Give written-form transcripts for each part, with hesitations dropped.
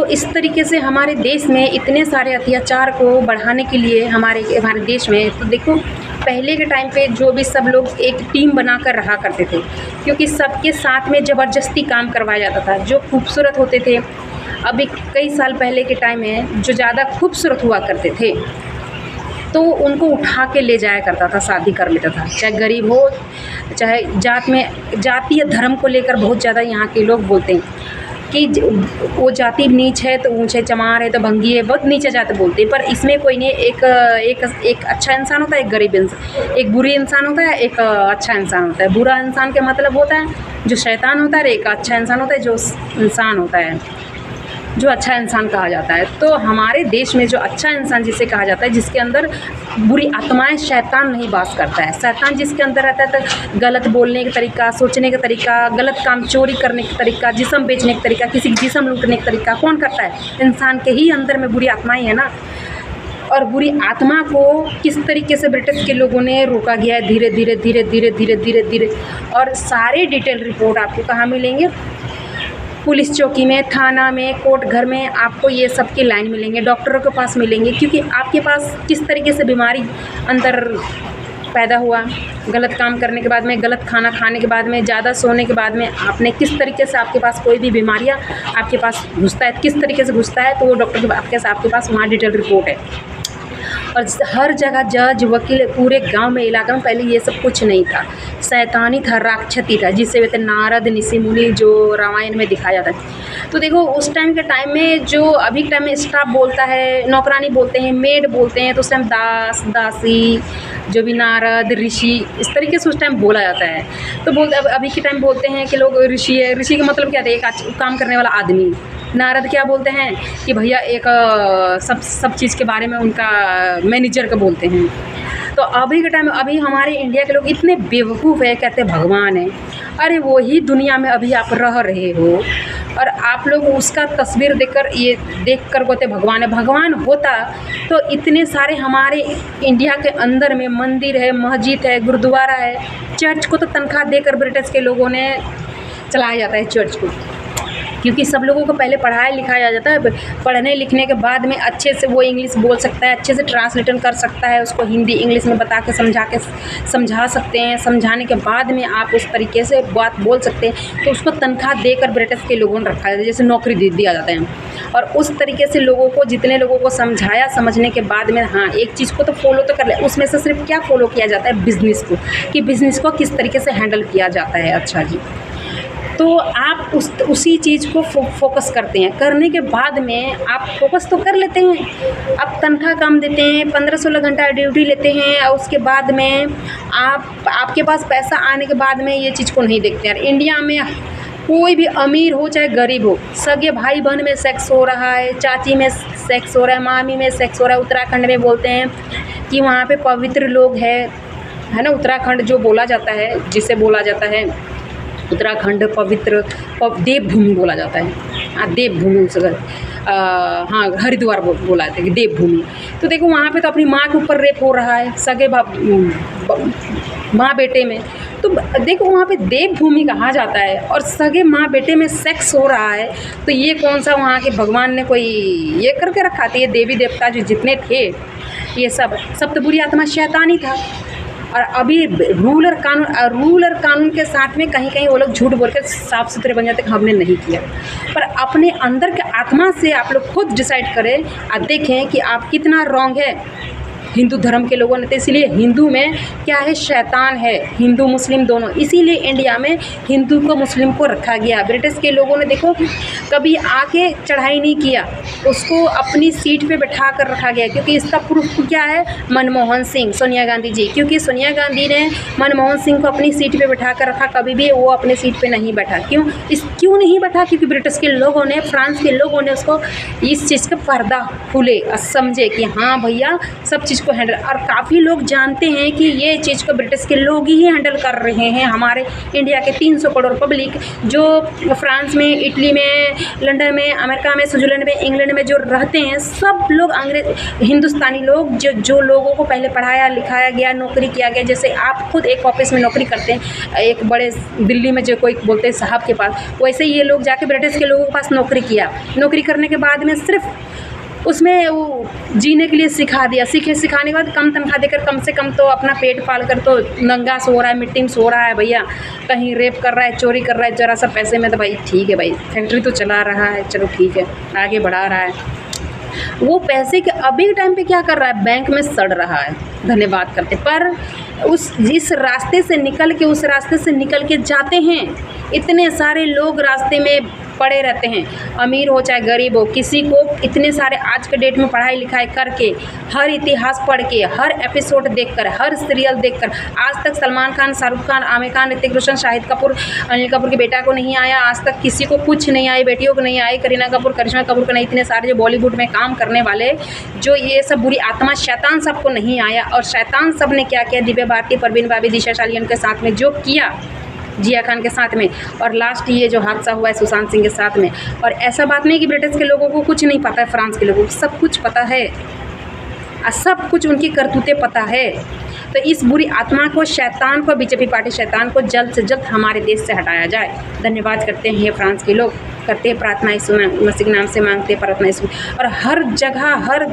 इस तरीके से हमारे देश में इतने सारे अत्याचार को बढ़ाने के लिए हमारे देश में, तो देखो पहले के टाइम पे जो भी सब लोग एक टीम बनाकर रहा करते थे, क्योंकि सबके साथ में ज़बरदस्ती काम करवाया जाता था। जो खूबसूरत होते थे, अभी कई साल पहले के टाइम में जो ज़्यादा खूबसूरत हुआ करते थे तो उनको उठा के ले जाया करता था, शादी कर लेता था, चाहे गरीब हो, चाहे जातीय धर्म को लेकर बहुत ज़्यादा यहाँ के लोग बोलते हैं कि वो जाति नीच है तो ऊँचे, चमार है तो भंगी है, बहुत नीचे जाते बोलते हैं। पर इसमें कोई नहीं, एक अच्छा इंसान होता है, एक गरीब इंसान, एक बुरी इंसान होता है, एक अच्छा इंसान होता है। बुरा इंसान के मतलब होता है जो शैतान होता है, एक अच्छा इंसान होता है जो इंसान होता है, जो अच्छा इंसान कहा जाता है। तो हमारे देश में जो अच्छा इंसान जिसे कहा जाता है, जिसके अंदर बुरी आत्माएं, शैतान नहीं वास करता है। शैतान जिसके अंदर रहता है तो गलत बोलने का तरीका, सोचने का तरीका, गलत काम, चोरी करने का तरीका, जिस्म बेचने का तरीका, किसी की जिस्म लूटने का तरीका कौन करता है? इंसान के ही अंदर में बुरी आत्माएं है ना। और बुरी आत्मा को किस तरीके से ब्रिटिश के लोगों ने रोका गया है, धीरे धीरे धीरे धीरे धीरे धीरे धीरे। और सारे डिटेल रिपोर्ट आपको कहाँ मिलेंगे? पुलिस चौकी में, थाना में, कोर्ट घर में आपको ये सब की लाइन मिलेंगे, डॉक्टरों के पास मिलेंगे। क्योंकि आपके पास किस तरीके से बीमारी अंदर पैदा हुआ, गलत काम करने के बाद में, गलत खाना खाने के बाद में, ज़्यादा सोने के बाद में आपने किस तरीके से आपके पास कोई भी बीमारियाँ आपके पास घुसता है, किस तरीके से घुसता है, तो वो डॉक्टर के आपके पास वहाँ डिटेल रिपोर्ट है। और हर जगह जज, वकील, पूरे गांव में, इलाका में पहले ये सब कुछ नहीं था। शैतानी था, राक्षसी था, जिससे वे थे नारद, ऋषि मुनि, जो रामायण में दिखाया जाता है। तो देखो उस टाइम के टाइम में, जो अभी के टाइम में स्टाफ बोलता है, नौकरानी बोलते हैं, मेड बोलते हैं, तो उस टाइम दास, दासी, जो भी नारद, ऋषि, इस तरीके से उस टाइम बोला जाता है। तो बोलते अभी के टाइम बोलते हैं कि लोग ऋषि है। ऋषि का मतलब क्या था? एक काम करने वाला आदमी। नारद क्या बोलते हैं कि भैया एक सब चीज़ के बारे में उनका मैनेजर का बोलते हैं। तो अभी के टाइम, अभी हमारे इंडिया के लोग इतने बेवकूफ़ है, कहते भगवान है। अरे वही दुनिया में अभी आप रह रहे हो और आप लोग उसका तस्वीर देखकर बोलते भगवान है। भगवान होता तो इतने सारे हमारे इंडिया के अंदर में मंदिर है, मस्जिद है, गुरुद्वारा है, चर्च को तो तनख्वाह देकर ब्रिटिश के लोगों ने चलाया जाता है चर्च को। क्योंकि सब लोगों को पहले पढ़ाया लिखाया जाता है, पढ़ने लिखने के बाद में अच्छे से वो इंग्लिश बोल सकता है, अच्छे से ट्रांसलेशन कर सकता है, उसको हिंदी इंग्लिश में बता के समझा सकते हैं। समझाने के बाद में आप उस तरीके से बात बोल सकते हैं, तो उसको तनख्वाह देकर ब्रिटिश के लोगों ने रखा है, जैसे नौकरी दिया जाता है। और उस तरीके से लोगों को, जितने लोगों को समझाया, समझने के बाद में हाँ एक चीज़ को तो फॉलो तो कर ले। उसमें से सिर्फ क्या फॉलो किया जाता है? बिज़नेस को, कि बिज़नेस को किस तरीके से हैंडल किया जाता है। अच्छा जी, तो आप उसी चीज़ को फोकस करते हैं। करने के बाद में आप फोकस तो कर लेते हैं, आप तनख्वाह कम देते हैं, 15-16 घंटा ड्यूटी लेते हैं, और उसके बाद में आपके पास पैसा आने के बाद में ये चीज़ को नहीं देखते हैं। इंडिया में कोई भी अमीर हो चाहे गरीब हो, सगे भाई बहन में सेक्स हो रहा है, चाची में सेक्स हो रहा है, मामी में सेक्स हो रहा है। उत्तराखंड में बोलते हैं कि वहाँ पे पवित्र लोग है ना। उत्तराखंड जो बोला जाता है, जिसे बोला जाता है उत्तराखंड पवित्र देवभूमि बोला जाता है। हाँ, देवभूमि से हाँ हरिद्वार बोला जाता है कि देवभूमि। तो देखो वहाँ पे तो अपनी माँ के ऊपर रेप हो रहा है, सगे माँ बेटे में। तो देखो वहाँ पे देवभूमि कहा जाता है और सगे माँ बेटे में सेक्स हो रहा है। तो ये कौन सा वहाँ के भगवान ने कोई ये करके रखा था? ये देवी देवता जो जितने थे, ये सब तो बुरी आत्मा शैतान ही था। और अभी रूलर कानून के साथ में कहीं कहीं वो लोग झूठ बोल कर साफ सुथरे बन जाते कि हमने नहीं किया। पर अपने अंदर के आत्मा से आप लोग खुद डिसाइड करें और देखें कि आप कितना रॉन्ग है। हिंदू धर्म के लोगों ने तो इसीलिए हिंदू में क्या है, शैतान है, हिंदू मुस्लिम दोनों। इसीलिए इंडिया में हिंदू को मुस्लिम को रखा गया। ब्रिटिश के लोगों ने देखो कभी आके चढ़ाई नहीं किया, उसको अपनी सीट पे बैठा कर रखा गया। क्योंकि इसका प्रूफ क्या है? मनमोहन सिंह, सोनिया गांधी जी। क्योंकि सोनिया गांधी ने मनमोहन सिंह को अपनी सीट पे बैठा कर रखा, कभी भी वो अपनी सीट पे नहीं बैठा। क्यों नहीं बैठा? क्योंकि ब्रिटिश के लोगों ने, फ्रांस के लोगों ने उसको इस चीज़ का पर्दा खुले और समझे कि हाँ भैया सब चीज़ को हैंडल, और काफ़ी लोग जानते हैं कि ये चीज़ को ब्रिटिश के लोग ही हैंडल कर रहे हैं। हमारे इंडिया के 300 करोड़ पब्लिक जो फ्रांस में, इटली में, लंदन में, अमेरिका में, स्विट्ज़रलैंड में, इंग्लैंड में जो रहते हैं, सब लोग अंग्रेज हिंदुस्तानी लोग जो लोगों को पहले पढ़ाया लिखाया गया, नौकरी किया गया। जैसे आप खुद एक ऑफिस में नौकरी करते हैं, एक बड़े दिल्ली में जो कोई बोलते हैं साहब के पास, वैसे ये लोग जाके ब्रिटिश के लोगों के पास नौकरी किया। नौकरी करने के बाद में सिर्फ उसमें वो जीने के लिए सिखा दिया। सिखाने के बाद कम तनख्वाह देकर कम से कम तो अपना पेट पाल कर तो नंगा सो रहा है, मिट्टी में सो रहा है भैया, कहीं रेप कर रहा है, चोरी कर रहा है ज़रा सा पैसे में, तो भाई ठीक है भाई, फैक्ट्री तो चला रहा है, चलो ठीक है, आगे बढ़ा रहा है। वो पैसे के अभी के टाइम पे क्या कर रहा है, बैंक में सड़ रहा है, धन्यवाद करते। पर इस रास्ते से निकल के उस रास्ते से निकल के जाते हैं, इतने सारे लोग रास्ते में पड़े रहते हैं, अमीर हो चाहे गरीब हो, किसी को इतने सारे आज के डेट में पढ़ाई लिखाई करके, हर इतिहास पढ़ के, हर एपिसोड देखकर, हर सीरियल देखकर, आज तक सलमान खान, शाहरुख खान, आमिर खान, ऋतिक रोशन, शाहिद कपूर, अनिल कपूर के बेटा को नहीं आया, आज तक किसी को कुछ नहीं आई, बेटियों को नहीं आई, करीना कपूर, करिश्मा कपूर को नहीं, इतने सारे जो बॉलीवुड में काम करने वाले, जो ये सब बुरी आत्मा शैतान सबको नहीं आया। और शैतान सब ने क्या किया, दिव्या भारती, परवीन बाबी, दिशा सालियन के साथ में जो किया, जिया खान के साथ में, और लास्ट ये जो हादसा हुआ है सुशांत सिंह के साथ में। और ऐसा बात नहीं कि ब्रिटिश के लोगों को कुछ नहीं पता है, फ्रांस के लोगों को सब कुछ पता है, सब कुछ उनकी करतूतें पता है। तो इस बुरी आत्मा को, शैतान को, बीजेपी पार्टी शैतान को जल्द से जल्द हमारे देश से हटाया जाए। धन्यवाद करते हैं फ्रांस के लोग, करते हैं प्रार्थना, यीशु मसीह के नाम से मांगते हैं प्रार्थना यीशु। और हर जगह, हर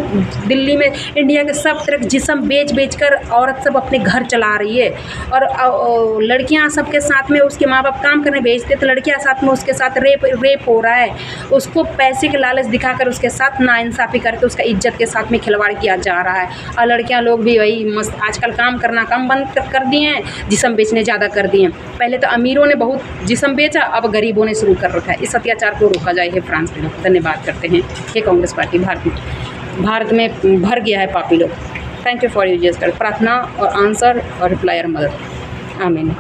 दिल्ली में, इंडिया के सब तरफ जिस्म बेच कर औरत सब अपने घर चला रही है। और लड़कियां सबके साथ में, उसके माँ बाप काम करने भेजते तो लड़कियां साथ में उसके साथ रेप हो रहा है। उसको पैसे के लालच दिखाकर उसके साथ नाइंसाफ़ी करके उसका इज्जत के साथ में खिलवाड़ किया जा रहा है। और लड़कियां लोग भी वही मस्त आजकल काम करना कम बंद कर दिए हैं, जिस्म बेचने ज़्यादा कर दिए हैं। पहले तो अमीरों ने बहुत जिस्म बेचा, अब गरीबों ने शुरू कर रखा है। इस अत्याचार को रोका जाए है फ्रांस के लोग। धन्यवाद करते हैं ये कांग्रेस पार्टी भारत में भर गया है पापी लोग। Thank you for your gesture. प्रार्थना और आंसर और रिप्लाई और मदद। आमीन।